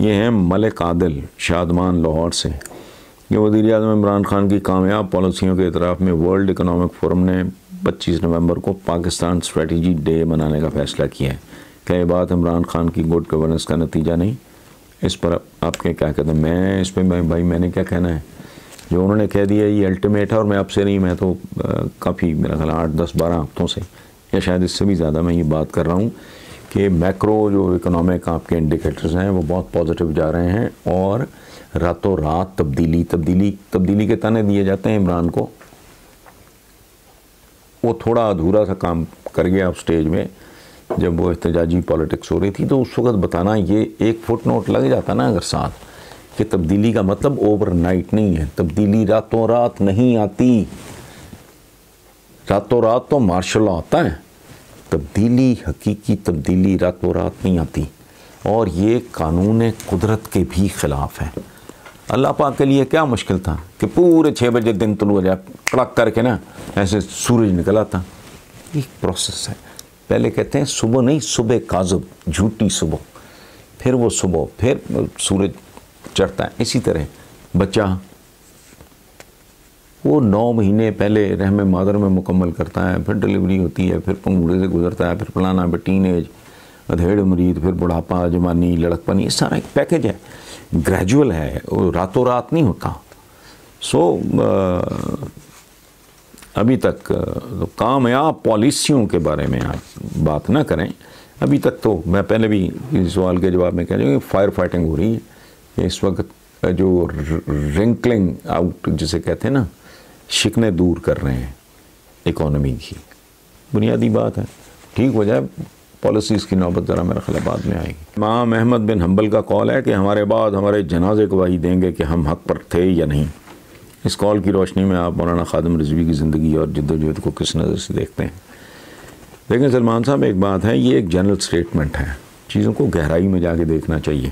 یہ ہیں ملک عادل شادمان لاہور سے کہ وزیر اعظم عمران خان کی کامیاب پالیسیوں کے اعتراف میں ورلڈ اکنامک فورم نے 25 نومبر کو پاکستان اسٹریٹجی ڈے منانے کا فیصلہ کیا ہے. کیا یہ بات عمران خان کی گڈ گورننس کا نتیجہ نہیں؟ اس پر آپ کے کیا کہتے ہیں؟ میں اس پہ بھائی میں نے کیا کہنا ہے؟ جو انہوں نے کہہ دیا یہ الٹیمیٹ ہے، اور میں اب سے نہیں، میں تو کافی میرا خیال 8 10 12 ہفتوں سے یا شاید اس سے بھی زیادہ میں یہ بات کر رہا ہوں کہ میکرو جو اکنامک آپ کے انڈیکیٹرز ہیں وہ بہت پازیٹیو جا رہے ہیں، اور راتوں رات تبدیلی کے تانے دیے جاتے ہیں عمران کو. وہ تھوڑا ادھورا سا کام کر گیا آپ سٹیج میں جب وہ احتجاجی پالیٹکس ہو رہی تھی، تو اس وقت بتانا یہ ایک فٹ نوٹ لگ جاتا نا اگر ساتھ، کہ تبدیلی کا مطلب اوور نائٹ نہیں ہے، تبدیلی راتوں رات نہیں آتی، راتوں رات تو مارشل لا آتا ہے، تبدیلی حقیقی تبدیلی راتوں رات نہیں آتی، اور یہ قانون قدرت کے بھی خلاف ہے. اللہ پاک کے لیے کیا مشکل تھا کہ پورے 6 بجے دن طلوع ہو جائے، کڑک کر کے نا ایسے سورج نکل آتا. یہ پروسیس ہے. پہلے کہتے ہیں صبح نہیں، صبح کاذب، جھوٹی صبح، پھر وہ صبح، پھر سورج چڑھتا ہے. اسی طرح بچہ وہ 9 مہینے پہلے رحم مادر میں مکمل کرتا ہے، پھر ڈلیوری ہوتی ہے، پھر پنگوڑے سے گزرتا ہے، پھر فلانا، پھر ٹین ایج، ادھیڑ مرید، پھر بڑھاپا، جوانی، لڑکپن، یہ سارا ایک پیکج ہے، گریجول ہے، وہ راتوں رات نہیں ہوتا. ابھی تک کامیاب پالیسیوں کے بارے میں آپ بات نہ کریں. ابھی تک تو میں پہلے بھی اس سوال کے جواب میں کہہ رہا ہوں کہ فائر فائٹنگ ہو رہی ہے. اس وقت جو رنکلنگ آؤٹ جسے کہتے ہیں نا، شکنے دور کر رہے ہیں اکانومی کی. بنیادی بات ہے، ٹھیک ہو جائے پالیسیز کی نوبت ذرا میرا خیال بعد میں آئے گی. امام احمد بن حنبل کا قول ہے کہ ہمارے بعد ہمارے جنازے گواہی دیں گے کہ ہم حق پر تھے یا نہیں. اس قول کی روشنی میں آپ مولانا خادم رضوی کی زندگی اور جدوجہد کو کس نظر سے دیکھتے ہیں؟ لیکن سلمان صاحب ایک بات ہے، یہ ایک جنرل سٹیٹمنٹ ہے، چیزوں کو گہرائی میں جا کے دیکھنا چاہیے،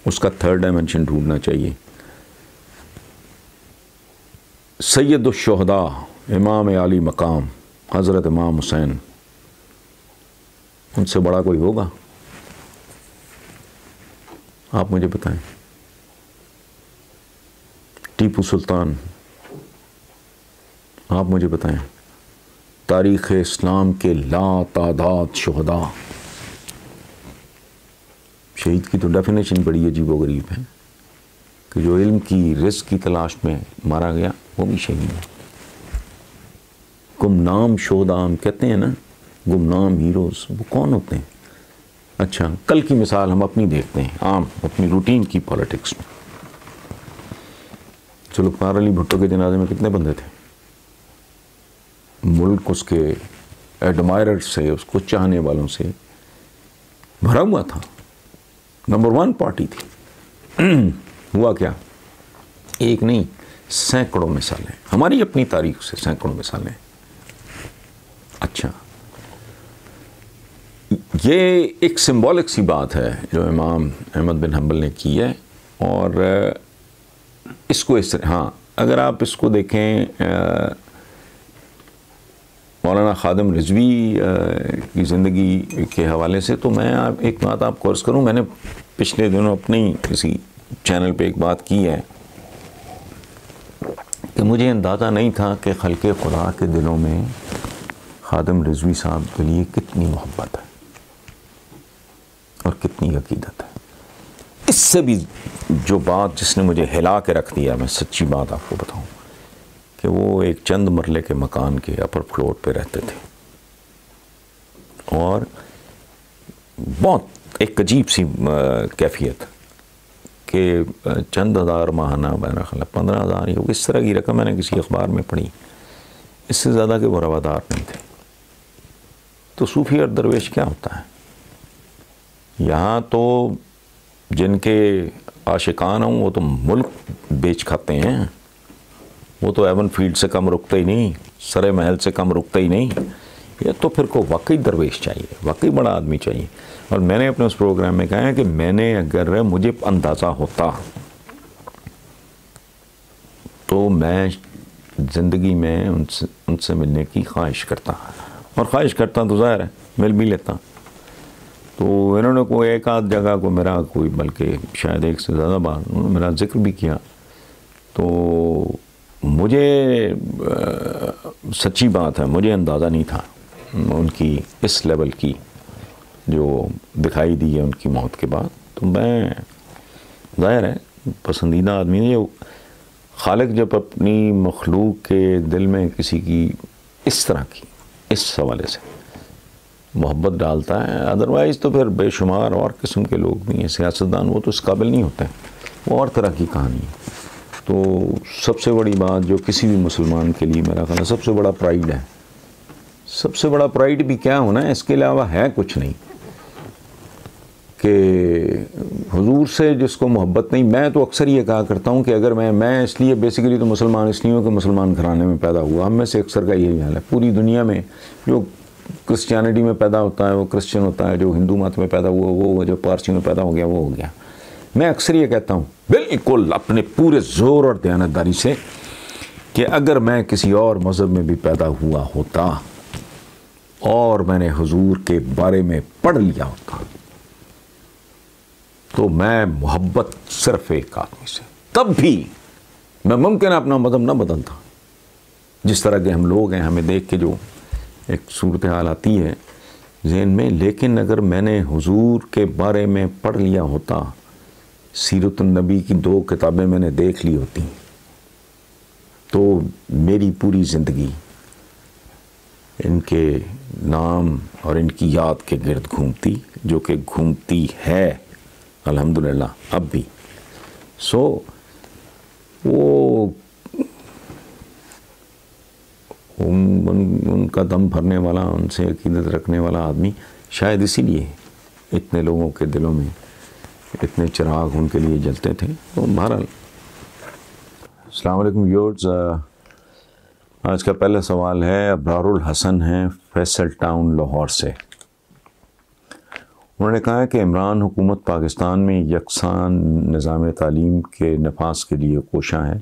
اس کا تھرڈ ڈائمنشن ڈھونڈنا چاہیے. سید الشہداء امام عالی مقام حضرت امام حسین، ان سے بڑا کوئی ہوگا؟ آپ مجھے بتائیں. ٹیپو سلطان، آپ مجھے بتائیں. تاریخ اسلام کے لا تعداد شہداء. شہید کی تو ڈیفینیشن بڑی عجیب و غریب ہے کہ جو علم کی رزق کی تلاش میں مارا گیا وہ بھی شہید ہے. گمنام شہداء ہم کہتے ہیں نا، گمنام ہیروز، وہ کون ہوتے ہیں؟ اچھا، کل کی مثال ہم اپنی دیکھتے ہیں، عام اپنی روٹین کی پالیٹکس میں. ذوالفقار علی بھٹو کے جنازے میں کتنے بندے تھے؟ ملک اس کے ایڈمائرر سے، اس کو چاہنے والوں سے بھرا ہوا تھا. نمبر 1 پارٹی تھی. ہوا کیا؟ ایک نہیں، سینکڑوں مثالیں، ہماری اپنی تاریخ سے سینکڑوں مثالیں. اچھا، یہ ایک سمبولک سی بات ہے جو امام احمد بن حنبل نے کی ہے، اور اس کو اس طرح، ہاں اگر آپ اس کو دیکھیں مولانا خادم رضوی کی زندگی کے حوالے سے، تو میں ایک بات آپ کو عرض کروں. میں نے پچھلے دنوں اپنی کسی چینل پہ ایک بات کی ہے کہ مجھے اندازہ نہیں تھا کہ خلق خدا کے دلوں میں خادم رضوی صاحب کے لیے کتنی محبت ہے اور کتنی عقیدت ہے. اس سے بھی جو بات جس نے مجھے ہلا کے رکھ دیا، میں سچی بات آپ کو بتاؤں، کہ وہ ایک چند مرلے کے مکان کے اپر فلور پہ رہتے تھے، اور بہت ایک عجیب سی کیفیت کہ چند ہزار ماہانہ، میرا خیال 15,000 یا اس طرح کی رقم میں نے کسی اخبار میں پڑھی، اس سے زیادہ کہ وہ روادار نہیں تھے. تو صوفی اور درویش کیا ہوتا ہے؟ یہاں تو جن کے عاشقان ہوں وہ تو ملک بیچ کھاتے ہیں، وہ تو ایون فیلڈ سے کم رکتے ہی نہیں، سرے محل سے کم رکتے ہی نہیں. یہ تو پھر کو واقعی درویش چاہیے، واقعی بڑا آدمی چاہیے. اور میں نے اپنے اس پروگرام میں کہا ہے کہ میں نے اگر مجھے اندازہ ہوتا تو میں زندگی میں ان سے ملنے کی خواہش کرتا، اور خواہش کرتا تو ظاہر ہے مل بھی لیتا. تو انہوں نے کوئی ایک آدھ جگہ کو میرا کوئی بلکہ شاید ایک سے زیادہ بار انہوں نے میرا ذکر بھی کیا. تو مجھے سچی بات ہے مجھے اندازہ نہیں تھا ان کی اس لیول کی جو دکھائی دی ہے ان کی موت کے بعد. تو میں ظاہر ہے پسندیدہ آدمی ہے. خالق جب اپنی مخلوق کے دل میں کسی کی اس طرح کی اس حوالے سے محبت ڈالتا ہے، ادروائز تو پھر بے شمار اور قسم کے لوگ بھی ہیں سیاستدان، وہ تو اس قابل نہیں ہوتے ہیں، وہ اور طرح کی کہانی ہے. تو سب سے بڑی بات جو کسی بھی مسلمان کے لیے میرا خیال ہے سب سے بڑا پرائیڈ ہے. سب سے بڑا پرائیڈ بھی کیا ہونا ہے، اس کے علاوہ ہے کچھ نہیں، کہ حضور سے جس کو محبت نہیں. میں تو اکثر یہ کہا کرتا ہوں کہ اگر میں اس لیے بیسیکلی تو مسلمان اس لیے ہوں کہ مسلمان گھرانے میں پیدا ہوا. ہم میں سے اکثر کا یہی حال ہے. پوری دنیا میں جو کرسچینٹی میں پیدا ہوتا ہے وہ کرسچن ہوتا ہے، جو ہندو مت میں پیدا ہوا وہ جو پارسی میں پیدا ہو گیا وہ ہو گیا. میں اکثر یہ کہتا ہوں بالکل اپنے پورے زور اور دیانتداری سے کہ اگر میں کسی اور مذہب میں بھی پیدا ہوا ہوتا اور میں نے حضور کے بارے میں پڑھ لیا ہوتا تو میں محبت صرف ایک آدمی سے، تب بھی میں ممکن اپنا مذہب نہ بدلتا. جس طرح کے ہم لوگ ہیں ہمیں دیکھ کے جو ایک صورتحال آتی ہے ذہن میں، لیکن اگر میں نے حضور کے بارے میں پڑھ لیا ہوتا، سیرت النبی کی 2 کتابیں میں نے دیکھ لی ہوتی، تو میری پوری زندگی ان کے نام اور ان کی یاد کے گرد گھومتی، جو کہ گھومتی ہے الحمدللہ اب بھی. سو وہ ان کا دم بھرنے والا، ان سے عقیدت رکھنے والا آدمی شاید اسی لیے اتنے لوگوں کے دلوں میں اتنے چراغ ان کے لیے جلتے تھے. تو بہرحال السلام علیکم ویورز. آج کا پہلا سوال ہے ابرار الحسن ہیں فیصل ٹاؤن لاہور سے. انہوں نے کہا ہے کہ عمران حکومت پاکستان میں یکساں نظام تعلیم کے نفاذ کے لیے کوشاں ہے،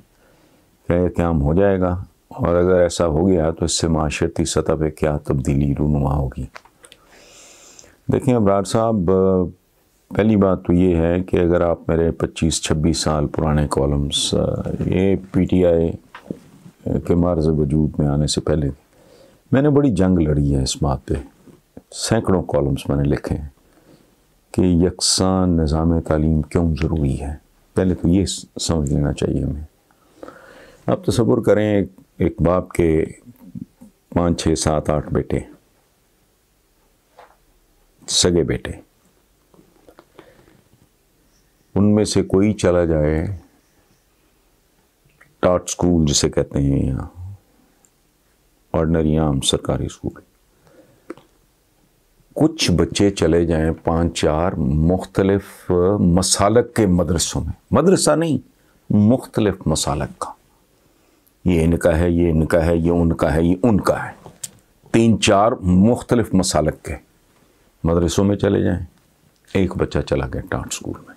کیا یہ قیام ہو جائے گا؟ اور اگر ایسا ہو گیا تو اس سے معاشرتی سطح پہ کیا تبدیلی رونما ہوگی؟ دیکھیں ابرار صاحب، پہلی بات تو یہ ہے کہ اگر آپ میرے 25-26 سال پرانے کالمز یہ پی ٹی آئی کے معرض وجود میں آنے سے پہلے میں نے بڑی جنگ لڑی ہے اس بات پہ. سینکڑوں کالمز میں نے لکھے ہیں کہ یکساں نظام تعلیم کیوں ضروری ہے. پہلے تو یہ سمجھ لینا چاہیے ہمیں. آپ تصور کریں ایک باپ کے 5, 6, 7, 8 بیٹے، سگے بیٹے، ان میں سے کوئی چلا جائے ٹاٹ سکول جسے کہتے ہیں یا آرڈنری عام سرکاری سکول، کچھ بچے چلے جائیں 5-4 مختلف مسالک کے مدرسوں میں، مدرسہ نہیں مختلف مسالک کا، یہ ان کا ہے، یہ ان کا ہے، یہ ان کا ہے، یہ ان کا ہے، 3-4 مختلف مسالک کے مدرسوں میں چلے جائیں. ایک بچہ چلا گیا ٹاٹ سکول میں.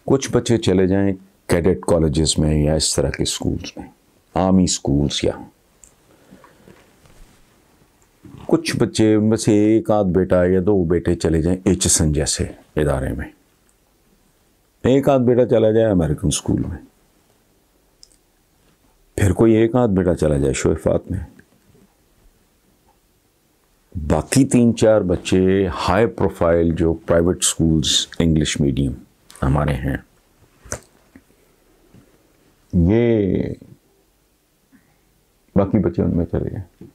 کچھ بچے چلے جائیں کیڈٹ کالجز میں یا اس طرح کے سکولز میں، آرمی سکولز، یا کچھ بچے ان میں سے ایک آدھ بیٹا یا 2 بیٹے چلے جائیں ایچ ایس این جیسے ادارے میں، ایک آدھ بیٹا چلا جائے امریکن سکول میں، پھر کوئی ایک آدھ بیٹا چلا جائے شویفات میں. باقی 3-4 بچے ہائی پروفائل جو پرائیویٹ سکولز انگلش میڈیم ہمارے ہیں، یہ باقی بچے ان میں چلے گئے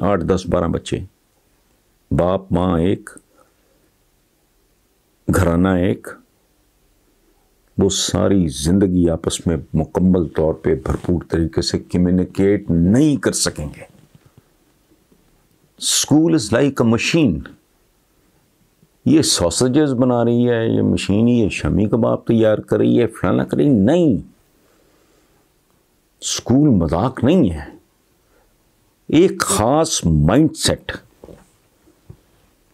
8, 10, 12 بچے، باپ ماں ایک، گھرانہ ایک، وہ ساری زندگی آپس میں مکمل طور پہ بھرپور طریقے سے کمیونیکیٹ نہیں کر سکیں گے. School is like a machine. یہ سوسیجز بنا رہی ہے یہ مشین، یہ شامی کباب تیار کر رہی ہے، فلانا کر رہی، نہیں. اسکول مذاق نہیں ہے. ایک خاص مائنڈ سیٹ،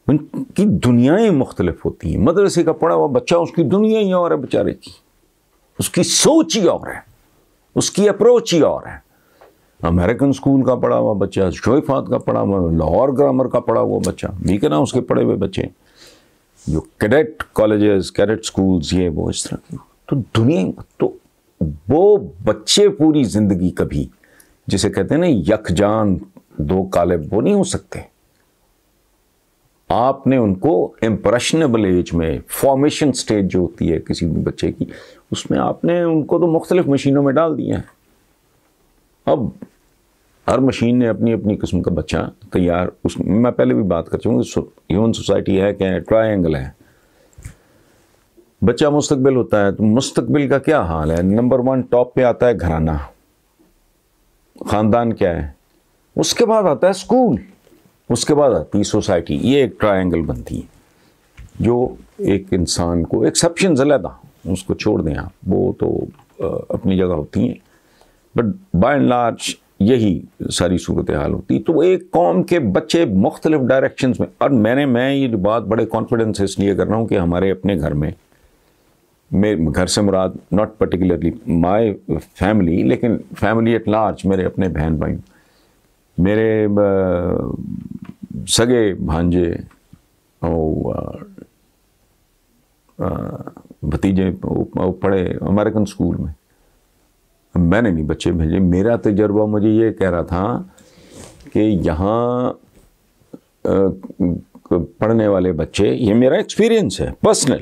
ان کی دنیایں مختلف ہوتی ہیں. مدرسے کا پڑھا ہوا بچہ، اس کی دنیا ہی اور ہے بیچارے کی، اس کی سوچ ہی اور ہے، اس کی اپروچ ہی اور ہے. امریکن اسکول کا پڑھا ہوا بچہ، شویفات کا پڑھا ہوا، لاہور گرامر کا پڑھا ہوا بچہ، بیکن ہاؤس کے پڑھے ہوئے بچے، جو کیڈٹ کالجز، کیڈٹ اسکولز، یہ وہ اس طرح کی، تو دنیا تو وہ بچے پوری زندگی کبھی جسے کہتے ہیں نا یکجان دو قالب، وہ نہیں ہو سکتے. آپ نے ان کو امپریشنیبل ایج میں، فارمیشن سٹیج جو ہوتی ہے کسی بھی بچے کی، اس میں آپ نے ان کو تو مختلف مشینوں میں ڈال دیا ہے. اب ہر مشین نے اپنی اپنی قسم کا بچہ تیار، اس میں پہلے بھی بات کر چکا ہوں، ہیومن سوسائٹی ہے کہ ٹرائنگل ہے. بچہ مستقبل ہوتا ہے تو مستقبل کا کیا حال ہے؟ نمبر 1 ٹاپ پہ آتا ہے گھرانہ، خاندان کیا ہے، اس کے بعد آتا ہے اسکول، اس کے بعد آتی ہے سوسائٹی. یہ ایک ٹرائنگل بنتی ہے جو ایک انسان کو، ایکسیپشنز علیحدہ اس کو چھوڑ دیں آپ، وہ تو اپنی جگہ ہوتی ہیں، بٹ بائی اینڈ لارج یہی ساری صورتحال ہوتی. تو ایک قوم کے بچے مختلف ڈائریکشنز میں، اور میں یہ بات بڑے کانفیڈنس سے اس لیے کر رہا ہوں کہ ہمارے اپنے گھر میں، گھر سے مراد ناٹ پرٹیکولرلی مائی فیملی، لیکن فیملی ایٹ لارج، میرے اپنے بہن بھائی، میرے سگے بھانجے اور بھتیجے پڑھے امریکن اسکول میں. میں نے نہیں بچے بھیجے. میرا تجربہ مجھے یہ کہہ رہا تھا کہ یہاں پڑھنے والے بچے، یہ میرا ایکسپیرینس ہے پرسنل،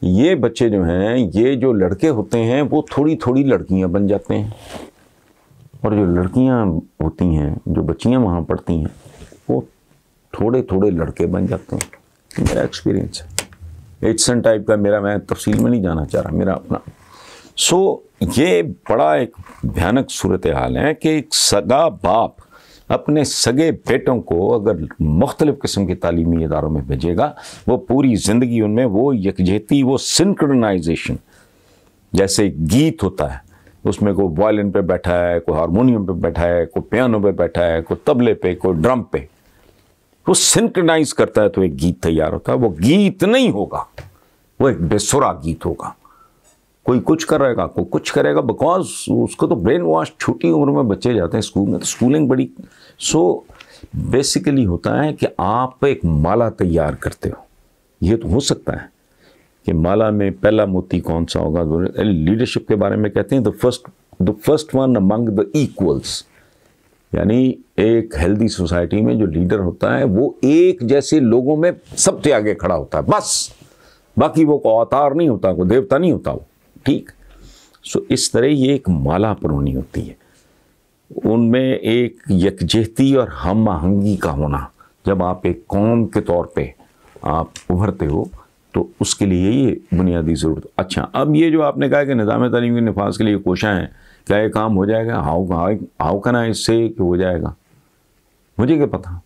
یہ بچے جو ہیں، یہ جو لڑکے ہوتے ہیں وہ تھوڑی تھوڑی لڑکیاں بن جاتے ہیں، اور جو لڑکیاں ہوتی ہیں، جو بچیاں وہاں پڑھتی ہیں، وہ تھوڑے تھوڑے لڑکے بن جاتے ہیں. میرا ایکسپیرینس ہے ایچسن ٹائپ کا، میں تفصیل میں نہیں جانا چاہ رہا، میرا اپنا. یہ بڑا ایک بھیانک صورتحال ہے کہ ایک سگا باپ اپنے سگے بیٹوں کو اگر مختلف قسم کے تعلیمی اداروں میں بھیجے گا، وہ پوری زندگی ان میں وہ یکجہتی، وہ سنکرونائزیشن، جیسے گیت ہوتا ہے اس میں کوئی وائلن پہ بیٹھا ہے، کوئی ہارمونیم پہ بیٹھا ہے، کوئی پیانو پہ بیٹھا ہے، کوئی طبلے پہ، کوئی ڈرم پہ، وہ سنکرونائز کرتا ہے تو ایک گیت تیار ہوتا ہے. وہ گیت نہیں ہوگا، وہ ایک بے سرا گیت ہوگا. کوئی کچھ کرے گا، کوئی کچھ کرے گا، بیکاز اس کو تو برین واش، چھوٹی عمر میں بچے جاتے ہیں اسکول میں، تو اسکولنگ بڑی. بیسیکلی ہوتا ہے کہ آپ ایک مالا تیار کرتے ہو. یہ تو ہو سکتا ہے کہ مالا میں پہلا موتی کون سا ہوگا. لیڈرشپ کے بارے میں کہتے ہیں the first one among the equals، یعنی ایک ہیلدی سوسائٹی میں جو لیڈر ہوتا ہے وہ ایک جیسے لوگوں میں سب سے آگے کھڑا ہوتا ہے، بس باقی وہ کوئی اوتار نہیں ہوتا، کوئی دیوتا نہیں ہوتا وہ. ٹھیک. اس طرح یہ ایک مالا پرونی ہوتی ہے، ان میں ایک یکجہتی اور ہم آہنگی کا ہونا. جب آپ ایک قوم کے طور پہ آپ ابھرتے ہو تو اس کے لیے یہ بنیادی ضرورت. اچھا، اب یہ جو آپ نے کہا کہ نظام تعلیم کے نفاذ کے لیے کوشاں ہیں، کیا یہ کام ہو جائے گا؟ ہاؤ کین آئی سے کہ ہو جائے گا؟ مجھے کیا پتا،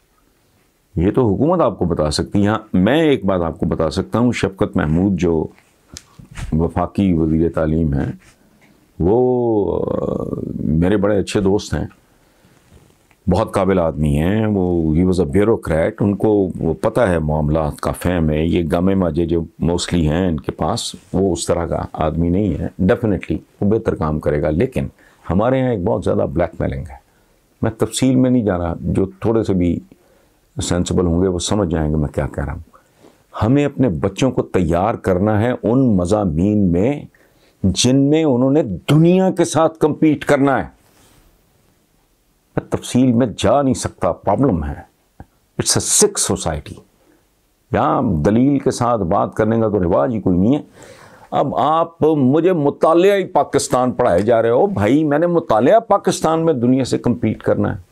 یہ تو حکومت آپ کو بتا سکتی ہے. میں ایک بات آپ کو بتا سکتا ہوں، شفقت محمود جو وفاقی وزیر تعلیم ہیں، وہ میرے بڑے اچھے دوست ہیں، بہت قابل آدمی ہیں. وہ ہی واز اے بیوروکریٹ، ان کو وہ پتہ ہے معاملات کا فہم ہے. یہ گامے ماجے جو موسٹلی ہیں ان کے پاس، وہ اس طرح کا آدمی نہیں ہے. ڈیفینیٹلی وہ بہتر کام کرے گا، لیکن ہمارے یہاں ایک بہت زیادہ بلیک میلنگ ہے. میں تفصیل میں نہیں جا رہا، جو تھوڑے سے بھی سینسیبل ہوں گے وہ سمجھ جائیں گے میں کیا کہہ رہا ہوں. ہمیں اپنے بچوں کو تیار کرنا ہے ان مضامین میں جن میں انہوں نے دنیا کے ساتھ کمپیٹ کرنا ہے. میں تفصیل میں جا نہیں سکتا، پرابلم ہے. اٹس اے سک سوسائٹی. یہاں دلیل کے ساتھ بات کرنے کا تو رواج ہی کوئی نہیں ہے. اب آپ مجھے مطالعہ پاکستان پڑھائے جا رہے ہو. بھائی میں نے مطالعہ پاکستان میں دنیا سے کمپیٹ کرنا ہے.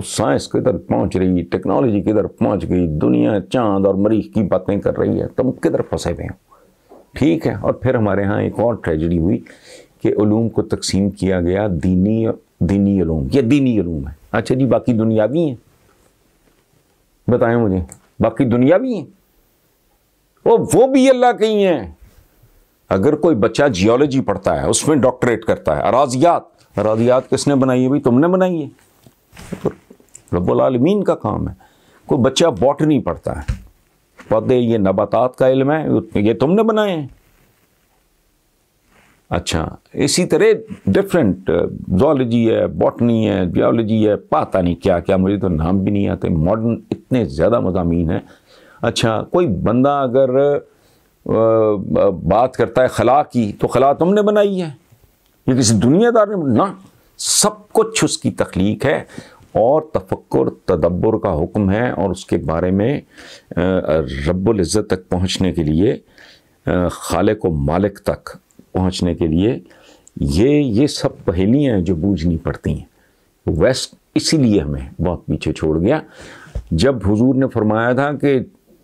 سائنس کدھر پہنچ رہی، ٹیکنالوجی کدھر پہنچ گئی، دنیا چاند اور مریخ کی باتیں کر رہی ہے، تم کدھر پھنسے ہوئے ہو. ٹھیک ہے. اور پھر ہمارے ہاں ایک اور ٹریجڈی ہوئی کہ علوم کو تقسیم کیا گیا، دینی علوم. یہ دینی علوم ہے. اچھا جی، باقی دنیاوی ہیں؟ بتائیں مجھے، باقی دنیاوی ہیں؟ وہ بھی اللہ کے ہی ہیں. اگر کوئی بچہ جیولوجی پڑھتا ہے، اس میں ڈاکٹریٹ کرتا ہے، اراضیات کس نے بنائی ہے؟ بھائی تم نے بنائی ہے، رب العالمین کا کام ہے. کوئی بچہ باٹنی پڑھتا ہے، پودے، یہ نباتات کا علم ہے، یہ تم نے بنائے ہیں. اچھا اسی طرح ڈفرینٹ زولوجی ہے، باٹنی ہے، بیولوجی ہے، پتہ نہیں کیا کیا، مجھے تو نام بھی نہیں آتے، ماڈرن اتنے زیادہ مضامین ہیں. اچھا کوئی بندہ اگر بات کرتا ہے خلا کی، تو خلا تم نے بنائی ہے، یہ کسی دنیا دار نے؟ نہ، سب کچھ اس کی تخلیق ہے، اور تفکر تدبر کا حکم ہے، اور اس کے بارے میں رب العزت تک پہنچنے کے لیے، خالق و مالک تک پہنچنے کے لیے یہ سب پہیلیاں ہیں جو بوجھنی پڑتی ہیں. ویسٹ اسی لیے ہمیں بہت پیچھے چھوڑ گیا. جب حضور نے فرمایا تھا کہ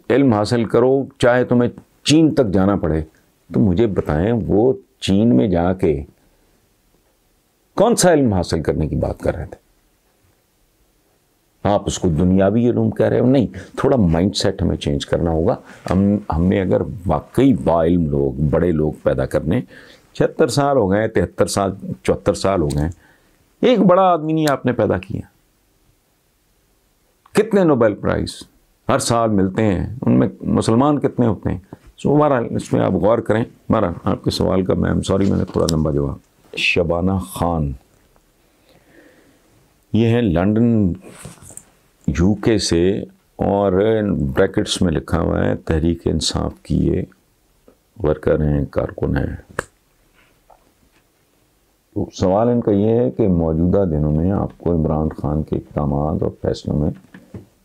علم حاصل کرو چاہے تمہیں چین تک جانا پڑے، تو مجھے بتائیں وہ چین میں جا کے کون سا علم حاصل کرنے کی بات کر رہے تھے؟ آپ اس کو دنیاوی علوم کہہ رہے ہو؟ نہیں، تھوڑا مائنڈ سیٹ ہمیں چینج کرنا ہوگا. ہمیں اگر واقعی با علم لوگ، بڑے لوگ پیدا کرنے، 76 سال ہو گئے، 73 سال، 74 سال ہو گئے، ایک بڑا آدمی نہیں آپ نے پیدا کیا. کتنے نوبل پرائز ہر سال ملتے ہیں، ان میں مسلمان کتنے ہوتے ہیں؟ سو بہرحال اس میں آپ غور کریں. بہرحال آپ کے سوال کا میں نے تھوڑا لمبا جواب. شبانہ خان، یہ ہے لنڈن یو کے سے، اور بریکٹس میں لکھا ہوا ہے تحریک انصاف کی یہ ورکر ہیں، کارکن ہیں. تو سوال ان کا یہ ہے کہ موجودہ دنوں میں آپ کو عمران خان کے اقدامات اور فیصلوں میں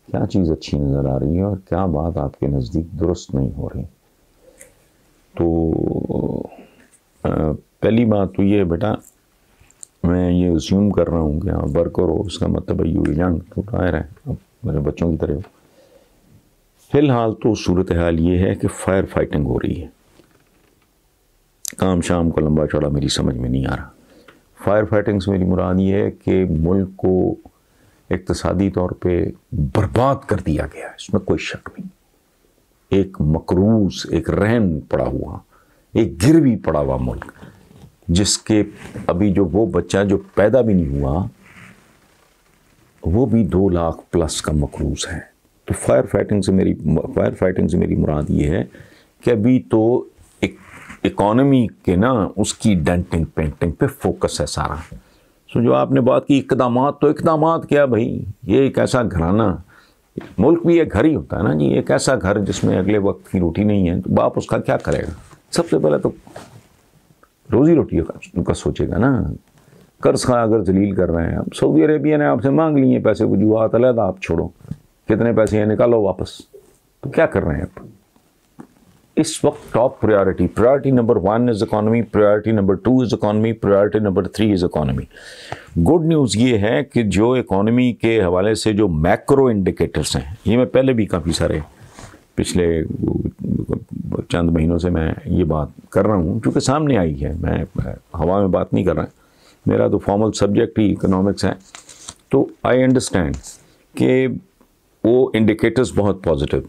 کیا چیز اچھی نظر آ رہی ہے، اور کیا بات آپ کے نزدیک درست نہیں ہو رہی؟ تو پہلی بات تو یہ بیٹا، میں یہ اسیوم کر رہا ہوں کہ آپ ورکر ہو، اس کا مطلب یو ینگ، تو ظاہر ہے اب میرے بچوں کی طرح ہو. فی الحال تو صورتحال یہ ہے کہ فائر فائٹنگ ہو رہی ہے. کام شام کو لمبا چوڑا میری سمجھ میں نہیں آ رہا. فائر فائٹنگ سے میری مراد یہ ہے کہ ملک کو اقتصادی طور پہ برباد کر دیا گیا ہے، اس میں کوئی شک نہیں. ایک مقروض، ایک رہن پڑا ہوا، ایک گروی پڑا ہوا ملک، جس کے ابھی جو وہ بچہ جو پیدا بھی نہیں ہوا وہ بھی 2 لاکھ پلس کا مقروض ہے. تو فائر فائٹنگ سے میری مراد یہ ہے کہ ابھی تو اکانومی کے نا اس کی ڈینٹنگ پینٹنگ پہ فوکس ہے سارا. سو جو آپ نے بات کی اقدامات، تو اقدامات کیا بھائی، یہ ایک ایسا گھرانہ، ملک بھی ایک گھر ہی ہوتا ہے نا جی، ایک ایسا گھر جس میں اگلے وقت کی روٹی نہیں ہے، تو باپ اس کا کیا کرے گا؟ سب سے پہلے تو روزی روٹی کا سوچے گا نا. قرض خواہ اگر ذلیل کر رہے ہیں، اب سعودی عربیہ نے آپ سے مانگ لیے پیسے، وجوہات علیحدہ آپ چھوڑو، کتنے پیسے ہیں نکالو واپس، تو کیا کر رہے ہیں آپ؟ اس وقت ٹاپ پریورٹی نمبر 1 از اکانومی، پریورٹی نمبر 2 از اکانومی، پریورٹی نمبر 3 از اکانومی. گڈ نیوز یہ ہے کہ جو اکانومی کے حوالے سے جو میکرو انڈیکیٹرز ہیں، یہ میں پہلے بھی کافی سارے پچھلے چند مہینوں سے میں یہ بات کر رہا ہوں، کیونکہ سامنے آئی ہے، میں ہوا میں بات نہیں کر رہا. میرا تو فارمل سبجیکٹ ہی اکنامکس ہے، تو آئی انڈرسٹینڈ کہ وہ انڈیکیٹرز بہت پازیٹیو.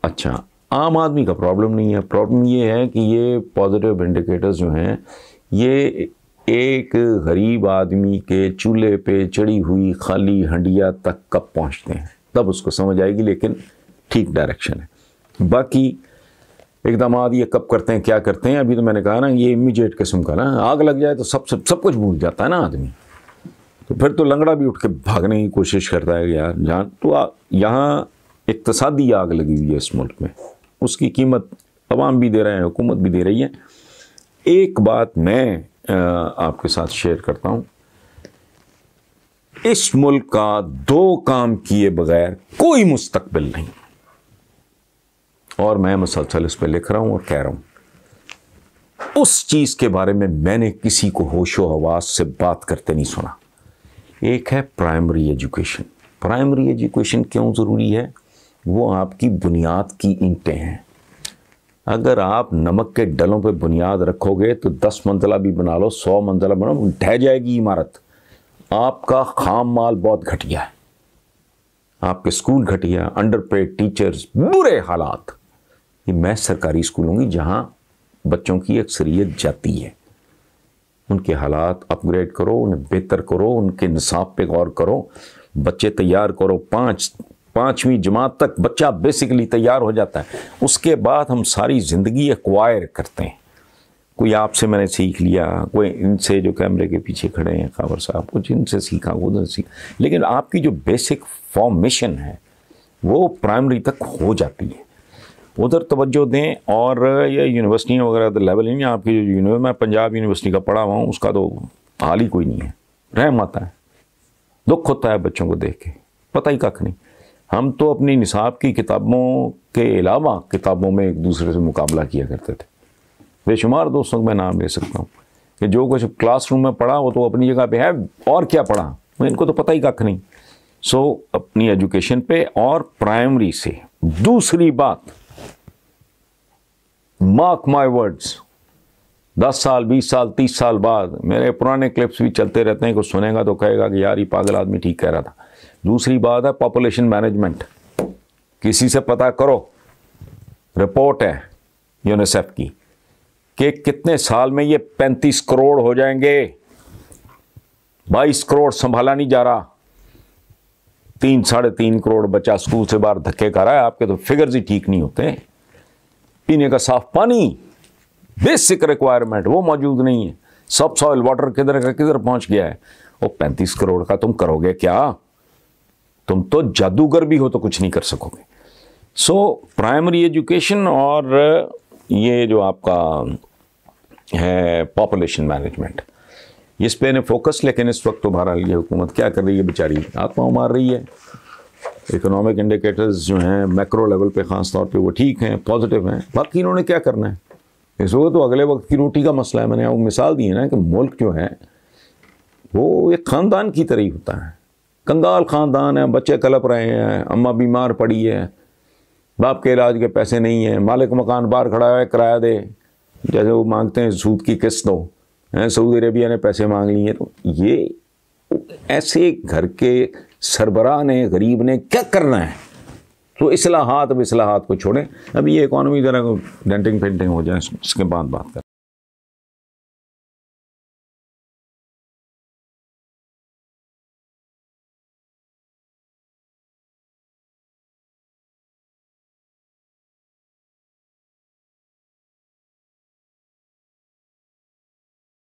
اچھا، عام آدمی کا پرابلم نہیں ہے. پرابلم یہ ہے کہ یہ پازیٹیو انڈیکیٹرز جو ہیں، یہ ایک غریب آدمی کے چولہے پہ چڑھی ہوئی خالی ہنڈیا تک کب پہنچتے ہیں، تب اس کو سمجھ آئے گی، لیکن ٹھیک ڈائریکشن ہے. باقی اقدامات یہ کب کرتے ہیں، کیا کرتے ہیں، ابھی تو میں نے کہا نا یہ امیجیٹ قسم کا نا، آگ لگ جائے تو سب کچھ بھول جاتا ہے نا آدمی، تو پھر تو لنگڑا بھی اٹھ کے بھاگنے کی کوشش کرتا ہے یار جان. تو یہاں اقتصادی آگ لگی ہوئی ہے اس ملک میں، اس کی قیمت عوام بھی دے رہے ہیں، حکومت بھی دے رہی ہے. ایک بات میں آپ کے ساتھ شیئر کرتا ہوں، اس ملک کا 2 کام کیے بغیر کوئی مستقبل نہیں، اور میں مسلسل اس پہ لکھ رہا ہوں اور کہہ رہا ہوں. اس چیز کے بارے میں نے کسی کو ہوش و حواس سے بات کرتے نہیں سنا. ایک ہے پرائمری ایجوکیشن. پرائمری ایجوکیشن کیوں ضروری ہے؟ وہ آپ کی بنیاد کی اینٹیں ہیں. اگر آپ نمک کے ڈلوں پہ بنیاد رکھو گے تو 10 منزلہ بھی بنا لو، 100 منزلہ بناؤ، ڈھہ جائے گی عمارت. آپ کا خام مال بہت گھٹیا ہے، آپ کے اسکول گھٹیا، انڈر پیڈ ٹیچرز، برے حالات. یہ میں سرکاری اسکول ہوں گی جہاں بچوں کی اکثریت جاتی ہے، ان کے حالات اپ گریڈ کرو، انہیں بہتر کرو، ان کے نصاب پہ غور کرو، بچے تیار کرو. 5ویں جماعت تک بچہ بیسیکلی تیار ہو جاتا ہے. اس کے بعد ہم ساری زندگی ایکوائر کرتے ہیں. کوئی آپ سے میں نے سیکھ لیا، کوئی ان سے جو کیمرے کے پیچھے کھڑے ہیں خاور صاحب، کچھ ان سے سیکھا، ادھر سیکھا، لیکن آپ کی جو بیسک فارمیشن ہے وہ پرائمری تک ہو جاتی ہے، ادھر توجہ دیں. اور یہ یونیورسٹیاں وغیرہ تو لیول نہیں ہے آپ کی. جو میں پنجاب یونیورسٹی کا پڑھا ہوا ہوں، اس کا تو حال ہی کوئی نہیں ہے. رحم آتا ہے، دکھ ہوتا ہے بچوں کو دیکھ کے، پتہ ہی کھ نہیں. ہم تو اپنی نصاب کی کتابوں کے علاوہ کتابوں میں ایک دوسرے سے مقابلہ کیا کرتے تھے. بے شمار دوستوں کو میں نام لے سکتا ہوں کہ جو کچھ کلاس روم میں پڑھا وہ تو اپنی جگہ پہ ہے، اور کیا پڑھا ان کو تو پتہ ہی کھ نہیں. سو اپنی ایجوکیشن پہ اور پرائمری سے. دوسری بات، مارک مائی ورڈز، 10 سال 20 سال 30 سال بعد میرے پرانے کلپس بھی چلتے رہتے ہیں، کوئی سنے گا تو کہے گا کہ یار یہ پاگل آدمی ٹھیک کہہ رہا تھا. دوسری بات ہے پاپولیشن مینجمنٹ. کسی سے پتہ کرو، رپورٹ ہے یونیسیف کی کہ کتنے سال میں یہ 35 کروڑ ہو جائیں گے. 22 کروڑ سنبھالا نہیں جا رہا. 3-3.5 کروڑ بچہ اسکول سے باہر دھکے کھا رہا ہے. آپ کے تو فگرز ہی ٹھیک نہیں ہوتے. پینے کا صاف پانی، بیسک ریکوائرمنٹ، وہ موجود نہیں ہے. سب سوائل واٹر کدھر کا کدھر پہنچ گیا ہے. وہ 35 کروڑ کا تم کرو گے کیا؟ تم تو جادوگر بھی ہو تو کچھ نہیں کر سکو گے. سو پرائمری ایجوکیشن اور یہ جو آپ کا ہے پاپولیشن مینجمنٹ، اس پہ نے فوکس. لیکن اس وقت تو بہرحال یہ حکومت کیا کر رہی ہے بیچاری؟ آتما مار رہی ہے. اکنامک انڈیکیٹرز جو ہیں میکرو لیول پہ خاص طور پہ وہ ٹھیک ہیں، پازیٹیو ہیں. باقی انہوں نے کیا کرنا ہے؟ اس وقت تو اگلے وقت کی روٹی کا مسئلہ ہے. میں نے آپ کو مثال دی ہے نا کہ ملک جو ہے وہ ایک خاندان کی طرح ہوتا ہے. کنگال خاندان ہے، بچے کلپ رہے ہیں، اماں بیمار پڑی ہے، باپ کے علاج کے پیسے نہیں ہیں، مالک مکان باہر کھڑا ہے کرایہ دے، جیسے وہ مانگتے ہیں سود کی قسط دو. سعودی عربیہ نے پیسے مانگ لیے. تو یہ ایسے گھر کے سربراہ نے، غریب نے کیا کرنا ہے؟ تو اصلاحات کو چھوڑیں. اب یہ اکانومی ذرا ڈینٹنگ پینٹنگ ہو جائے، اس کے بعد بات کریں.